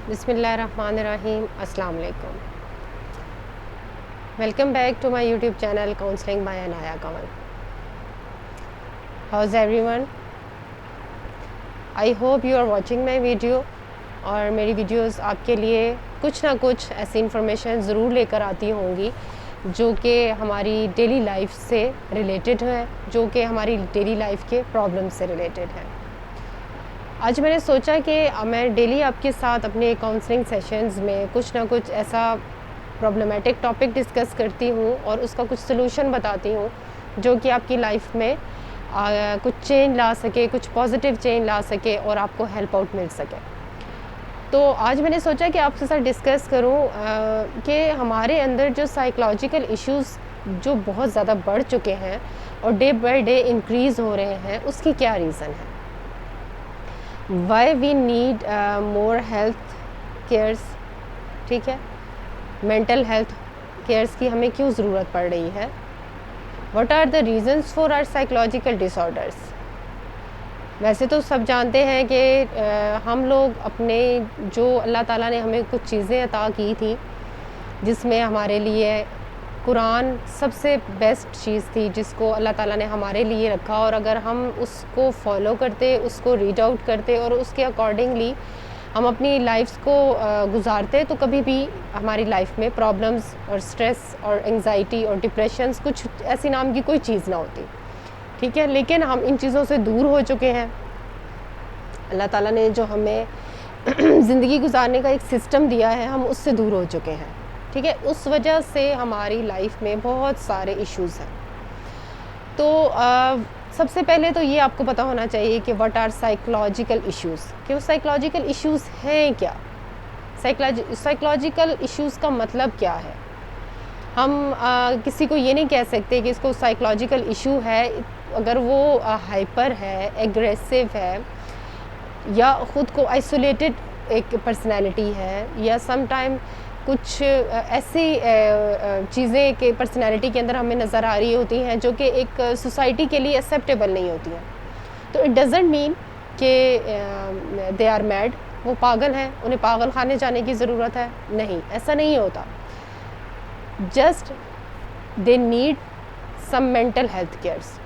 بسم اللہ الرحمن الرحیم. السلام علیکم. Welcome back to my YouTube channel counselling by Anaya Kanwal. How's everyone? I hope you are watching my video. اور میری ویڈیوز آپ کے لیے کچھ نہ کچھ ایسی انفارمیشن ضرور لے کر آتی ہوں گی جو کہ ہماری ڈیلی لائف سے ریلیٹڈ ہے، جو کہ ہماری ڈیلی لائف کے پرابلم سے ریلیٹڈ ہے. آج میں نے سوچا کہ میں ڈیلی آپ کے ساتھ اپنے کاؤنسلنگ سیشنز میں کچھ نہ کچھ ایسا پرابلمیٹک ٹاپک ڈسکس کرتی ہوں اور اس کا کچھ سلوشن بتاتی ہوں جو کہ آپ کی لائف میں کچھ چینج لا سکے، کچھ پازیٹیو چینج لا سکے اور آپ کو ہیلپ آؤٹ مل سکے. تو آج میں نے سوچا کہ آپ کے ساتھ ڈسکس کروں کہ ہمارے اندر جو سائیکولوجیکل ایشوز جو بہت زیادہ بڑھ چکے ہیں اور ڈے بائی ڈے انکریز ہو رہے ہیں، اس کی کیا ریزن ہے. Why we need more health cares. ٹھیک ہے، مینٹل ہیلتھ کیئرس کی ہمیں کیوں ضرورت پڑ رہی ہے. What are the reasons for our psychological disorders. ویسے تو سب جانتے ہیں کہ ہم لوگ اپنے جو اللہ تعالیٰ نے ہمیں کچھ چیزیں عطا کی تھیں جس میں ہمارے لیے قرآن سب سے بیسٹ چیز تھی جس کو اللہ تعالیٰ نے ہمارے لیے رکھا، اور اگر ہم اس کو فالو کرتے، اس کو ریڈ آؤٹ کرتے اور اس کے اکارڈنگلی ہم اپنی لائفز کو گزارتے تو کبھی بھی ہماری لائف میں پرابلمز اور سٹریس اور انگزائٹی اور ڈپریشنز کچھ ایسی نام کی کوئی چیز نہ ہوتی. ٹھیک ہے، لیکن ہم ان چیزوں سے دور ہو چکے ہیں. اللہ تعالیٰ نے جو ہمیں زندگی گزارنے کا ایک سسٹم دیا ہے، ہم اس سے دور ہو چکے ہیں. ٹھیک ہے، اس وجہ سے ہماری لائف میں بہت سارے ایشوز ہیں. تو سب سے پہلے تو یہ آپ کو پتہ ہونا چاہیے کہ واٹ آر سائیکولوجیکل ایشوز، کہ وہ سائیکولوجیکل ایشوز ہیں کیا. سائیکولوجیکل ایشوز کا مطلب کیا ہے. ہم کسی کو یہ نہیں کہہ سکتے کہ اس کو سائیکولوجیکل ایشو ہے اگر وہ ہائپر ہے، ایگریسو ہے، یا خود کو آئسولیٹڈ ایک پرسنالٹی ہے، یا سم ٹائم کچھ ایسی چیزیں کہ پرسنالٹی کے اندر ہمیں نظر آ رہی ہوتی ہیں جو کہ ایک سوسائٹی کے لیے ایکسیپٹیبل نہیں ہوتی ہیں. تو اٹ ڈزنٹ مین کہ دے آر میڈ، وہ پاگل ہیں، انہیں پاگل خانے جانے کی ضرورت ہے. نہیں، ایسا نہیں ہوتا. Just they need some mental health cares,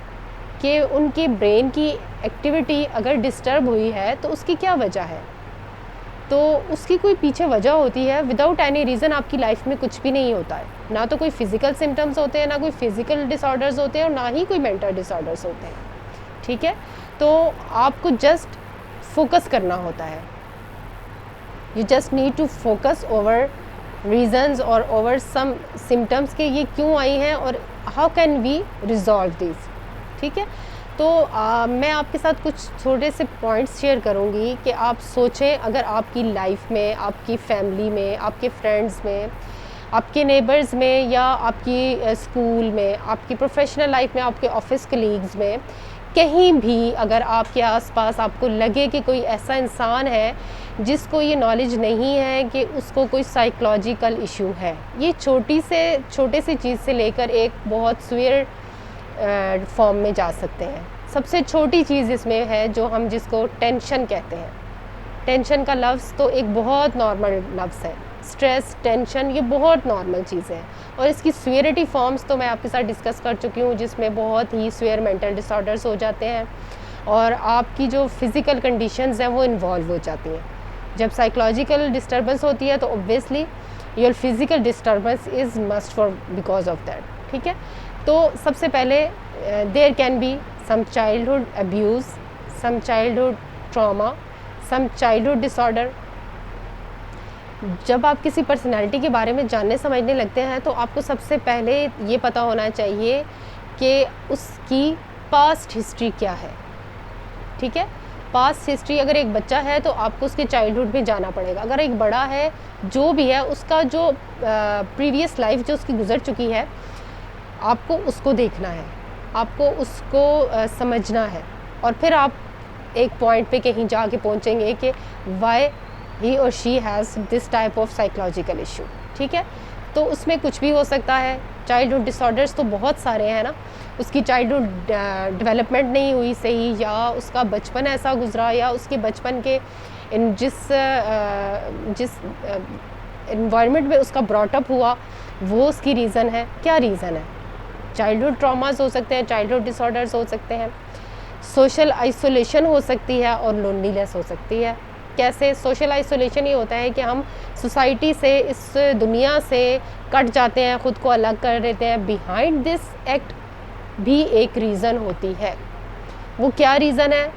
کہ ان کی برین کی ایکٹیویٹی اگر ڈسٹرب ہوئی ہے تو اس کی کیا وجہ ہے. تو اس کی کوئی پیچھے وجہ ہوتی ہے. وداؤٹ اینی ریزن آپ کی لائف میں کچھ بھی نہیں ہوتا ہے. نہ تو کوئی فزیکل سمٹمس ہوتے ہیں، نہ کوئی فزیکل ڈس آرڈرز ہوتے ہیں، اور نہ ہی کوئی مینٹل ڈس آرڈرز ہوتے ہیں. ٹھیک ہے، تو آپ کو جسٹ فوکس کرنا ہوتا ہے. You just need to focus over reasons اور اوور سم سمٹمس کہ یہ کیوں آئی ہیں اور how can we resolve these. ٹھیک ہے، تو میں آپ کے ساتھ کچھ چھوٹے سے پوائنٹس شیئر کروں گی کہ آپ سوچیں اگر آپ کی لائف میں، آپ کی فیملی میں، آپ کے فرینڈز میں، آپ کے نیبرز میں، یا آپ کی اسکول میں، آپ کی پروفیشنل لائف میں، آپ کے آفس کلیگز میں، کہیں بھی اگر آپ کے آس پاس آپ کو لگے کہ کوئی ایسا انسان ہے جس کو یہ نالج نہیں ہے کہ اس کو کوئی سائیکولوجیکل ایشو ہے. یہ چھوٹے سی چیز سے لے کر ایک بہت سویئر فارم میں جا سکتے ہیں. سب سے چھوٹی چیز اس میں ہے جو ہم جس کو ٹینشن کہتے ہیں. ٹینشن کا لفظ تو ایک بہت نارمل لفظ ہے. سٹریس، ٹینشن، یہ بہت نارمل چیز ہے، اور اس کی سویئرٹی فارمز تو میں آپ کے ساتھ ڈسکس کر چکی ہوں جس میں بہت ہی سویئر مینٹل ڈس آرڈرز ہو جاتے ہیں اور آپ کی جو فزیکل کنڈیشنز ہیں وہ انوالو ہو جاتی ہیں. جب سائیکولوجیکل ڈسٹربنس ہوتی ہے تو obviously your physical disturbance is must for because of that. ٹھیک ہے، تو سب سے پہلے there can be some childhood abuse, some childhood trauma, some childhood disorder. جب آپ کسی پرسنالٹی کے بارے میں جاننے سمجھنے لگتے ہیں تو آپ کو سب سے پہلے یہ پتہ ہونا چاہیے کہ اس کی پاسٹ ہسٹری کیا ہے. ٹھیک ہے، پاسٹ ہسٹری اگر ایک بچہ ہے تو آپ کو اس کے چائلڈہڈ میں جانا پڑے گا. اگر ایک بڑا ہے، جو بھی ہے، اس کا جو پریویس لائف جو اس کی گزر چکی ہے، آپ کو اس کو دیکھنا ہے، آپ کو اس کو سمجھنا ہے، اور پھر آپ ایک پوائنٹ پہ کہیں جا کے پہنچیں گے کہ وائی ہی اور she has this type of psychological issue. ٹھیک ہے، تو اس میں کچھ بھی ہو سکتا ہے. چائلڈہڈ ڈسآرڈرس تو بہت سارے ہیں نا. اس کی چائلڈہڈ ڈیولپمنٹ نہیں ہوئی صحیح, یا اس کا بچپن ایسا گزرا, یا اس کے بچپن کے جس انوائرمنٹ میں اس کا براٹ اپ ہوا وہ اس کی ریزن ہے. کیا ریزن ہے؟ چائلڈہڈ ٹراماز ہو سکتے ہیں, چائلڈہڈ ڈسآرڈرز ہو سکتے ہیں, سوشل آئسولیشن ہو سکتی ہے, اور لونلینس ہو سکتی ہے. کیسے؟ سوشل آئسولیشن یہ ہوتا ہے کہ ہم سوسائٹی سے, اس دنیا سے کٹ جاتے ہیں, خود کو الگ کر دیتے ہیں. بیہائنڈ دس ایکٹ بھی ایک ریزن ہوتی ہے. وہ کیا ریزن ہے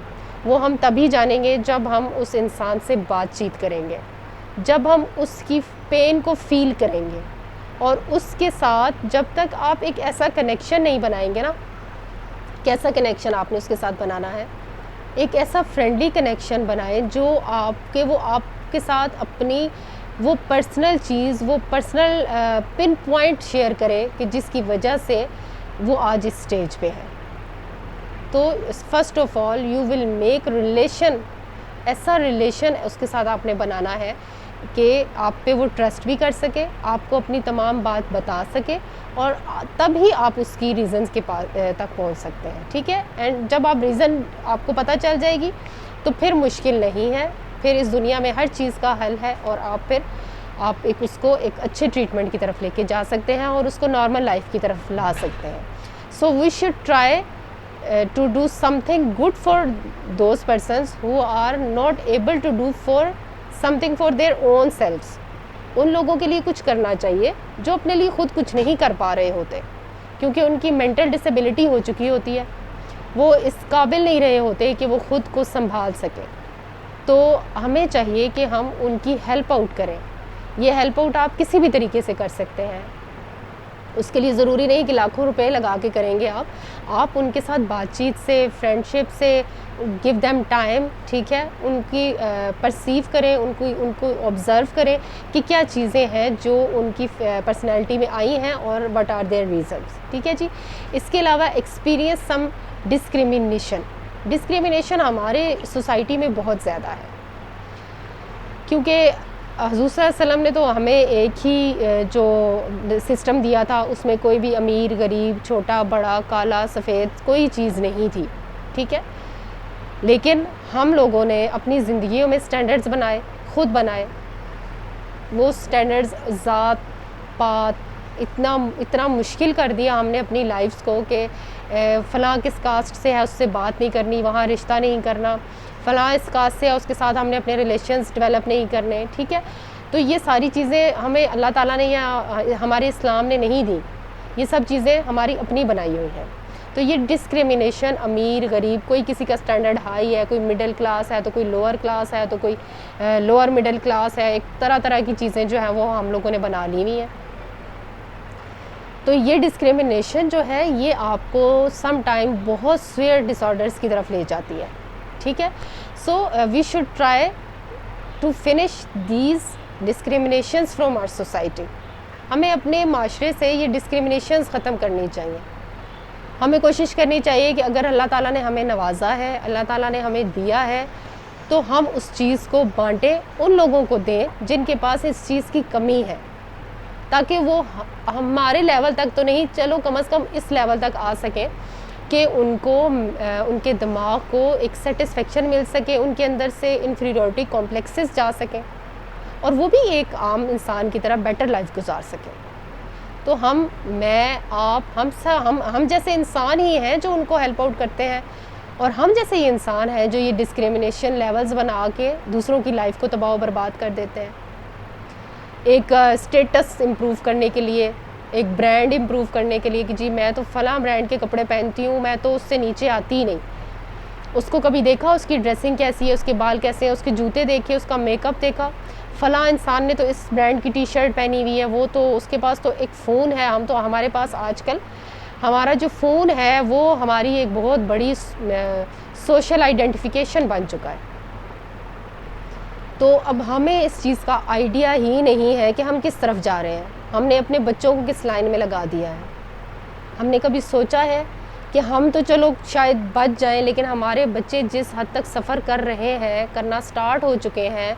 وہ ہم تبھی جانیں گے جب ہم اس انسان سے بات چیت کریں گے, جب ہم اس کی پین کو فیل کریں گے, اور اس کے ساتھ جب تک آپ ایک ایسا کنیکشن نہیں بنائیں گے نا. کیسا کنیکشن آپ نے اس کے ساتھ بنانا ہے؟ ایک ایسا فرینڈلی کنیکشن بنائیں جو آپ کے ساتھ اپنی وہ پرسنل چیز, وہ پرسنل پن پوائنٹ شیئر کرے کہ جس کی وجہ سے وہ آج اس سٹیج پہ ہے. تو first of all you will make relation, ایسا ریلیشن اس کے ساتھ آپ نے بنانا ہے کہ آپ پہ وہ ٹرسٹ بھی کر سکے, آپ کو اپنی تمام بات بتا سکے, اور تب ہی آپ اس کی ریزنز کے پاس تک پہنچ سکتے ہیں. ٹھیک ہے؟ اینڈ جب آپ ریزن آپ کو پتہ چل جائے گی تو پھر مشکل نہیں ہے, پھر اس دنیا میں ہر چیز کا حل ہے, اور آپ اس کو ایک اچھے ٹریٹمنٹ کی طرف لے کے جا سکتے ہیں, اور اس کو نارمل لائف کی طرف لا سکتے ہیں. So we should try to do something good for those persons who are not able to do for something for their own selves. ان لوگوں کے لیے کچھ کرنا چاہیے جو اپنے لیے خود کچھ نہیں کر پا رہے ہوتے, کیونکہ ان کی مینٹل ڈسیبلٹی ہو چکی ہوتی ہے, وہ اس قابل نہیں رہے ہوتے کہ وہ خود کو سنبھال سکیں. تو ہمیں چاہیے کہ ہم ان کی ہیلپ آؤٹ کریں. یہ ہیلپ آؤٹ آپ کسی بھی طریقے سے کر سکتے ہیں, اس کے لیے ضروری نہیں کہ لاکھوں روپے لگا کے کریں گے. آپ ان کے ساتھ بات چیت سے, فرینڈشپ سے, گیو دیم ٹائم. ٹھیک ہے؟ ان کی پرسیو کریں, ان کو آبزرو کریں کہ کیا چیزیں ہیں جو ان کی پرسنالٹی میں آئی ہیں, اور وٹ آر دیئر ریزنس. ٹھیک ہے جی. اس کے علاوہ ایکسپیرینس سم ڈسکریمنیشن ہمارے سوسائٹی میں بہت زیادہ ہے, کیونکہ حضور صلی اللہ علیہ وسلم نے تو ہمیں ایک ہی جو سسٹم دیا تھا, اس میں کوئی بھی امیر غریب, چھوٹا بڑا, کالا سفید کوئی چیز نہیں تھی. ٹھیک ہے؟ لیکن ہم لوگوں نے اپنی زندگیوں میں سٹینڈرڈز بنائے, خود بنائے. وہ سٹینڈرڈز ذات پات اتنا مشکل کر دیا ہم نے اپنی لائفز کو کہ فلاں کس کاسٹ سے ہے اس سے بات نہیں کرنی, وہاں رشتہ نہیں کرنا, فلاں اس کاسٹ سے ہے اس کے ساتھ ہم نے اپنے ریلیشنز ڈیولپ نہیں کرنے. ٹھیک ہے؟ تو یہ ساری چیزیں ہمیں اللہ تعالیٰ نے یا ہمارے اسلام نے نہیں دی, یہ سب چیزیں ہماری اپنی بنائی ہوئی ہیں. تو یہ ڈسکریمنیشن, امیر غریب, کوئی کسی کا سٹینڈرڈ ہائی ہے, کوئی مڈل کلاس ہے تو کوئی لوور کلاس ہے تو کوئی لوور مڈل کلاس ہے, ایک طرح کی چیزیں جو ہیں وہ ہم لوگوں نے بنا لی ہوئی ہیں. تو یہ ڈسکریمنیشن جو ہے یہ آپ کو سم ٹائم بہت سویئر ڈس آرڈرس کی طرف لے جاتی ہے. ٹھیک ہے؟ So we should try to finish these discriminations from our society. ہمیں اپنے معاشرے سے یہ ڈسکریمنیشنز ختم کرنی چاہیے. ہمیں کوشش کرنی چاہیے کہ اگر اللہ تعالیٰ نے ہمیں نوازا ہے, اللہ تعالیٰ نے ہمیں دیا ہے, تو ہم اس چیز کو بانٹیں, ان لوگوں کو دیں جن کے پاس اس چیز کی کمی ہے, تاکہ وہ ہمارے لیول تک تو نہیں, چلو کم از کم اس لیول تک آ سکیں کہ ان کو ان کے دماغ کو ایک سیٹسفیکشن مل سکے, ان کے اندر سے انفیریورٹی کمپلیکسز جا سکیں, اور وہ بھی ایک عام انسان کی طرح بیٹر لائف گزار سکیں. تو میں آپ ہم جیسے انسان ہی ہیں جو ان کو ہیلپ آؤٹ کرتے ہیں, اور ہم جیسے یہ انسان ہیں جو یہ ڈسکریمنیشن لیولز بنا کے دوسروں کی لائف کو تباہ و برباد کر دیتے ہیں. ایک اسٹیٹس امپروو کرنے کے لیے, ایک برانڈ امپروو کرنے کے لیے کہ جی میں تو فلاں برانڈ کے کپڑے پہنتی ہوں, میں تو اس سے نیچے آتی ہی نہیں. اس کو کبھی دیکھا اس کی ڈریسنگ کیسی ہے, اس کے بال کیسے ہیں, اس کے جوتے دیکھے, اس کا میک اپ دیکھا, فلاں انسان نے تو اس برانڈ کی ٹی شرٹ پہنی ہوئی ہے, وہ تو اس کے پاس تو ایک فون ہے, ہمارے پاس آج کل ہمارا جو فون ہے وہ ہماری ایک بہت بڑی سوشل آئیڈینٹیفیکیشن بن چکا ہے. تو اب ہمیں اس چیز کا آئیڈیا ہی نہیں ہے کہ ہم کس طرف جا رہے ہیں. ہم نے اپنے بچوں کو کس لائن میں لگا دیا ہے. ہم نے کبھی سوچا ہے کہ ہم تو چلو شاید بچ جائیں, لیکن ہمارے بچے جس حد تک سفر کر رہے ہیں, کرنا سٹارٹ ہو چکے ہیں,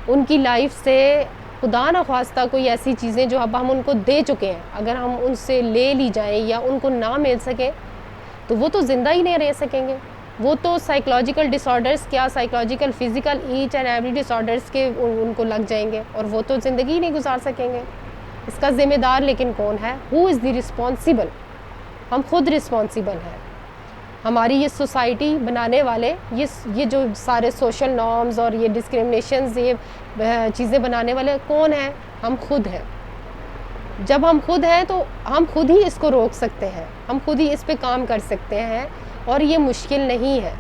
ان کی لائف سے خدا نخواستہ کوئی ایسی چیزیں جو اب ہم ان کو دے چکے ہیں اگر ہم ان سے لے لی جائیں یا ان کو نہ مل سکے تو وہ تو زندہ ہی نہیں رہ سکیں گے. وہ تو سائیکلوجیکل ڈس آرڈرس کیا psychological physical each and every disorders کے ان کو لگ جائیں گے اور وہ تو زندگی ہی نہیں گزار سکیں گے. اس کا ذمہ دار لیکن کون ہے؟ ہو از دی رسپانسیبل؟ ہم خود رسپانسیبل ہیں. ہماری یہ سوسائٹی بنانے والے یہ جو سارے سوشل نارمز اور یہ ڈسکرمنیشنز یہ چیزیں بنانے والے کون ہیں؟ ہم خود ہیں. جب ہم خود ہیں تو ہم خود ہی اس کو روک سکتے ہیں, ہم خود ہی اس پہ کام کر سکتے ہیں اور یہ مشکل نہیں ہے.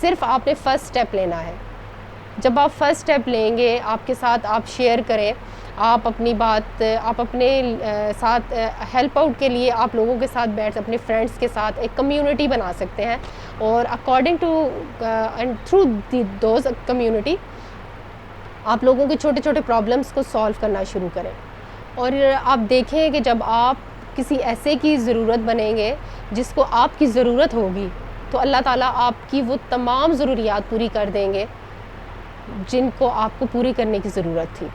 صرف آپ نے فرسٹ اسٹیپ لینا ہے. جب آپ فرسٹ اسٹیپ لیں گے, آپ کے ساتھ آپ شیئر کریں, آپ اپنی بات آپ اپنے ساتھ ہیلپ آؤٹ کے لیے آپ لوگوں کے ساتھ بیٹھ اپنے فرینڈس کے ساتھ ایک کمیونٹی بنا سکتے ہیں اور according to and through those community آپ لوگوں کے چھوٹے چھوٹے پرابلمس کو سالو کرنا شروع کریں. اور آپ دیکھیں کہ جب آپ کسی ایسے کی ضرورت بنیں گے جس کو آپ کی ضرورت ہوگی تو اللہ تعالیٰ آپ کی وہ تمام ضروریات پوری کر دیں گے جن کو آپ کو پوری کرنے کی ضرورت تھی.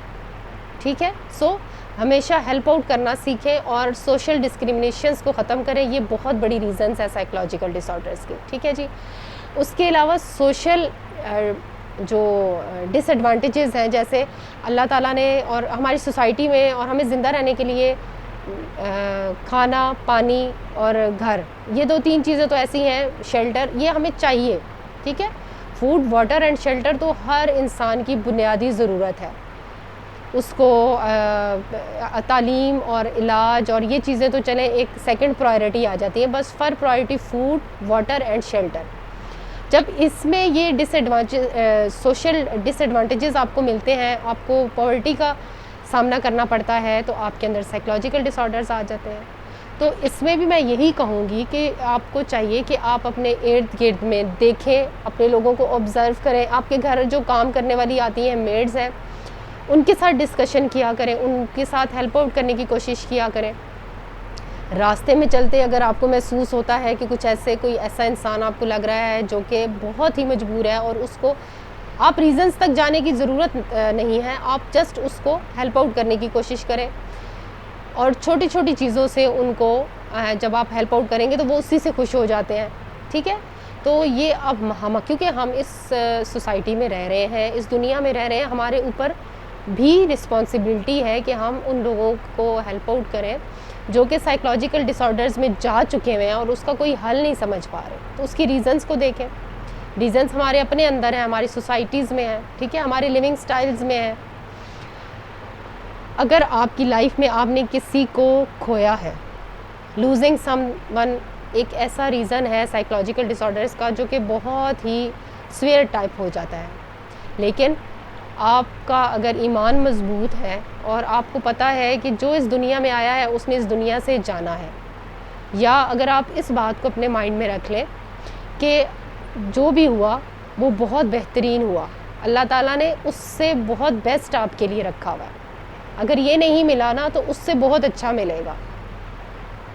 ٹھیک ہے. سو ہمیشہ ہیلپ آؤٹ کرنا سیکھیں اور سوشل ڈسکرمنیشنز کو ختم کریں. یہ بہت بڑی ریزنز ہے سائیکلوجیکل ڈس آرڈرس کے. ٹھیک ہے جی. اس کے علاوہ سوشل جو ڈس ایڈوانٹیجز ہیں, جیسے اللہ تعالیٰ نے اور ہماری سوسائٹی میں اور ہمیں زندہ رہنے کے لیے کھانا, پانی اور گھر, یہ 2-3 چیزیں تو ایسی ہیں, شیلٹر, یہ ہمیں چاہیے. ٹھیک ہے. فوڈ, واٹر اینڈ شیلٹر تو ہر انسان کی بنیادی ضرورت ہے. اس کو تعلیم اور علاج اور یہ چیزیں تو چلیں ایک سیکنڈ پرائرٹی آ جاتی ہے, بس first priority food, water and shelter. جب اس میں یہ سوشل ڈس ایڈوانٹیجز آپ کو ملتے ہیں, آپ کو پاورٹی کا سامنا کرنا پڑتا ہے, تو آپ کے اندر سائیکلوجیکل ڈس آرڈرز آ جاتے ہیں. تو اس میں بھی میں یہی کہوں گی کہ آپ کو چاہیے کہ آپ اپنے ارد گرد میں دیکھیں, اپنے لوگوں کو آبزرو کریں. آپ کے گھر جو کام کرنے والی آتی ہیں, میڈز ہیں, ان کے ساتھ ڈسکشن کیا کریں, ان کے ساتھ ہیلپ آؤٹ کرنے کی کوشش کیا کریں. راستے میں چلتے اگر آپ کو محسوس ہوتا ہے کہ کوئی ایسا انسان آپ کو لگ رہا ہے جو کہ بہت ہی مجبور ہے اور اس کو آپ ریزنز تک جانے کی ضرورت نہیں ہے, آپ جسٹ اس کو ہیلپ آؤٹ کرنے کی کوشش کریں. اور چھوٹی چھوٹی چیزوں سے ان کو جب آپ ہیلپ آؤٹ کریں گے تو وہ اسی سے خوش ہو جاتے ہیں. ٹھیک ہے. تو یہ اب کیونکہ ہم اس سوسائٹی میں رہ رہے ہیں, اس دنیا میں رہ رہے ہیں, ہمارے اوپر بھی رسپانسبلٹی ہے کہ ہم ان لوگوں کو ہیلپ آؤٹ کریں جو کہ سائیکلوجیکل ڈس آرڈرز میں جا چکے ہوئے ہیں اور اس کا کوئی حل نہیں سمجھ پا رہے. تو اس کی ریزنز کو دیکھیں. ریزنز ہمارے اپنے اندر ہیں, ہماری سوسائٹیز میں ہیں. ٹھیک ہے. ہمارے لیونگ سٹائلز میں ہیں. اگر آپ کی لائف میں آپ نے کسی کو کھویا ہے, لوزنگ سم ون ایک ایسا ریزن ہے سائیکلوجیکل ڈس آرڈرز کا جو کہ بہت ہی سویئر ٹائپ ہو جاتا ہے. لیکن آپ کا اگر ایمان مضبوط ہے اور آپ کو پتہ ہے کہ جو اس دنیا میں آیا ہے اس نے اس دنیا سے جانا ہے, یا اگر آپ اس بات کو اپنے مائنڈ میں رکھ لیں کہ جو بھی ہوا وہ بہت بہترین ہوا, اللہ تعالیٰ نے اس سے بہت بیسٹ آپ کے لیے رکھا ہوا ہے, اگر یہ نہیں ملا نا تو اس سے بہت اچھا ملے گا,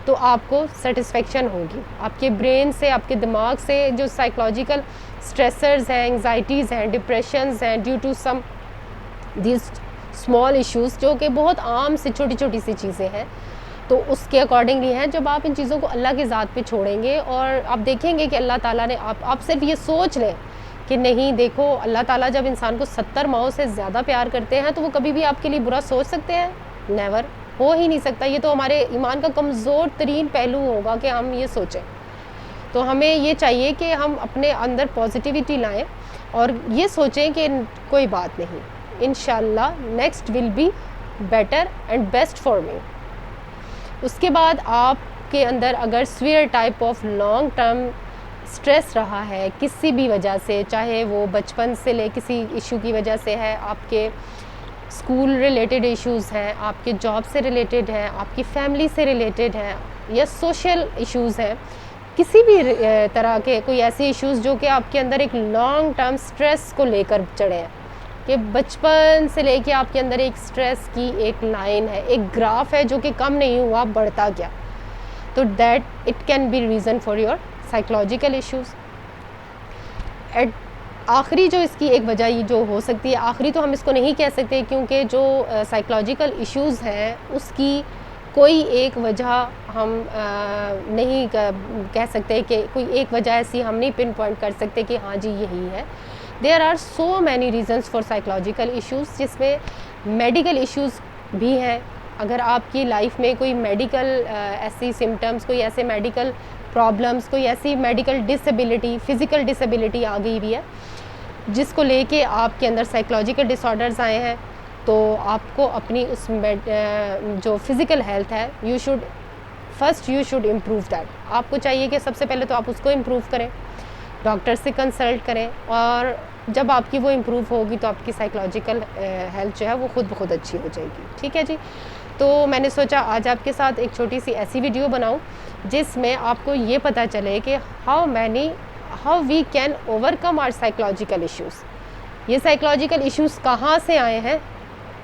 تو آپ کو سیٹسفیکشن ہوگی. آپ کے برین سے, آپ کے دماغ سے جو سائیکلوجیکل اسٹریسرز ہیں, انگزائٹیز ہیں, ڈپریشنز ہیں, due to some these small issues جو کہ بہت عام سے چھوٹی چھوٹی سی چیزیں ہیں, تو اس کے اکارڈنگلی ہیں. جب آپ ان چیزوں کو اللہ کی ذات پہ چھوڑیں گے اور آپ دیکھیں گے کہ اللہ تعالیٰ نے آپ صرف یہ سوچ لیں کہ نہیں, دیکھو اللہ تعالیٰ جب انسان کو 70 ماؤں سے زیادہ پیار کرتے ہیں تو وہ کبھی بھی آپ کے لیے برا سوچ سکتے ہیں؟ نیور, ہو ہی نہیں سکتا. یہ تو ہمارے ایمان کا کمزور ترین پہلو ہوگا کہ ہم یہ سوچیں. تو ہمیں یہ چاہیے کہ ہم اپنے اندر پازیٹیوٹی لائیں اور یہ سوچیں کہ کوئی بات نہیں, انشاءاللہ next will be better and best for me. اس کے بعد آپ کے اندر اگر severe type of long term stress رہا ہے کسی بھی وجہ سے, چاہے وہ بچپن سے لے کسی ایشو کی وجہ سے ہے, آپ کے اسکول ریلیٹڈ ایشوز ہیں, آپ کے جاب سے ریلیٹڈ ہیں, آپ کی فیملی سے ریلیٹڈ ہیں, یا سوشل ایشوز ہیں, کسی بھی طرح کے کوئی ایسے ایشوز جو کہ آپ کے اندر ایک لانگ ٹرم اسٹریس کو لے کر چڑھے ہیں, کہ بچپن سے لے کے آپ کے اندر ایک اسٹریس کی ایک لائن ہے, ایک گراف ہے جو کہ کم نہیں ہوا, بڑھتا گیا, تو that it can be reason for your psychological issues. آخری جو اس کی ایک وجہ یہ جو ہو سکتی ہے، آخری تو ہم اس کو نہیں کہہ سکتے کیونکہ جو سائیکلوجیکل ایشوز ہیں اس کی کوئی ایک وجہ ہم نہیں کہہ سکتے کہ کوئی ایک وجہ ایسی ہم نہیں پن پوائنٹ کر سکتے کہ ہاں جی یہی ہے. There are so many reasons for psychological issues, جس میں میڈیکل ایشوز بھی ہیں. اگر آپ کی لائف میں کوئی میڈیکل ایسی سمٹمز، کوئی ایسے میڈیکل پرابلمس، کوئی ایسی میڈیکل ڈسیبلٹی، فزیکل ڈسیبلٹی آ گئی بھی ہے جس کو لے کے آپ کے اندر سائیکلوجیکل ڈس آرڈرز آئے ہیں، تو آپ کو اپنی اس جو فزیکل ہیلتھ ہے یو شوڈ امپروو دیٹ. آپ کو چاہیے کہ سب سے پہلے تو آپ اس کو امپروو کریں، ڈاکٹر سے کنسلٹ کریں، اور جب آپ کی وہ امپروو ہوگی تو آپ کی سائیکلوجیکل ہیلتھ جو ہے وہ خود بخود اچھی ہو جائے گی. ٹھیک ہے جی. تو میں نے سوچا آج آپ کے ساتھ ایک چھوٹی سی ایسی ویڈیو بناؤں جس میں آپ کو یہ پتہ چلے کہ how we can overcome our psychological issues. یہ سائیکلوجیکل ایشوز کہاں سے آئے ہیں؟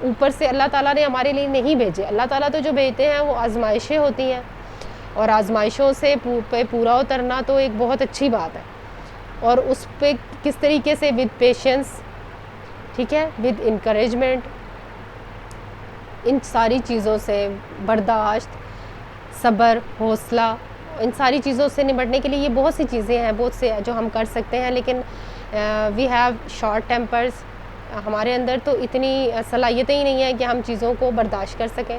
اوپر سے اللہ تعالیٰ نے ہمارے لیے نہیں بھیجے. اللہ تعالیٰ تو جو بھیجتے ہیں وہ آزمائشیں ہوتی ہیں، اور آزمائشوں سے پورا اترنا تو ایک بہت اچھی بات ہے، اور اس پہ کس طریقے سے ود پیشنس، ٹھیک ہے، ود انکریجمنٹ، ان ساری چیزوں سے برداشت، صبر، حوصلہ، ان ساری چیزوں سے نمٹنے کے لیے یہ بہت سی چیزیں ہیں، بہت سے جو ہم کر سکتے ہیں. لیکن وی ہیو شارٹ ٹیمپرز، ہمارے اندر تو اتنی صلاحیتیں ہی نہیں ہیں کہ ہم چیزوں کو برداشت کر سکیں.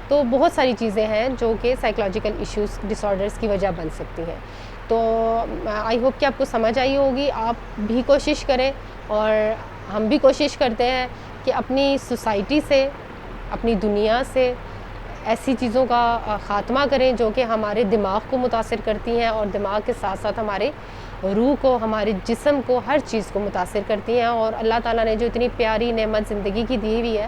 تو بہت ساری چیزیں ہیں جو کہ سائیکلوجیکل ایشوز، ڈس آرڈرز کی وجہ بن سکتی ہیں. تو آئی ہوپ کہ آپ کو سمجھ آئی ہوگی. آپ بھی کوشش کریں اور ہم بھی کوشش کرتے ہیں کہ اپنی سوسائٹی سے، اپنی دنیا سے ایسی چیزوں کا خاتمہ کریں جو کہ ہمارے دماغ کو متاثر کرتی ہیں، اور دماغ کے ساتھ ساتھ ہمارے روح کو، ہمارے جسم کو، ہر چیز کو متاثر کرتی ہیں. اور اللہ تعالیٰ نے جو اتنی پیاری نعمت زندگی کی دی ہوئی ہے،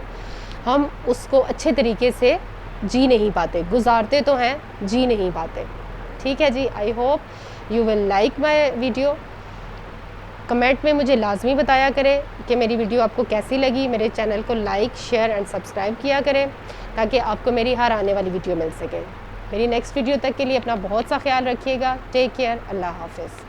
ہم اس کو اچھے طریقے سے جی نہیں پاتے. گزارتے تو ہیں، جی نہیں پاتے. ٹھیک ہے جی. I hope you will like my video. Comment میں مجھے لازمی بتایا کریں کہ میری ویڈیو آپ کو کیسی لگی. میرے چینل کو لائک، شیئر اینڈ سبسکرائب کیا کریں تاکہ آپ کو میری ہر آنے والی ویڈیو مل سکے. میری نیکسٹ ویڈیو تک کے لیے اپنا بہت سا خیال رکھیے گا. Take care. اللہ حافظ.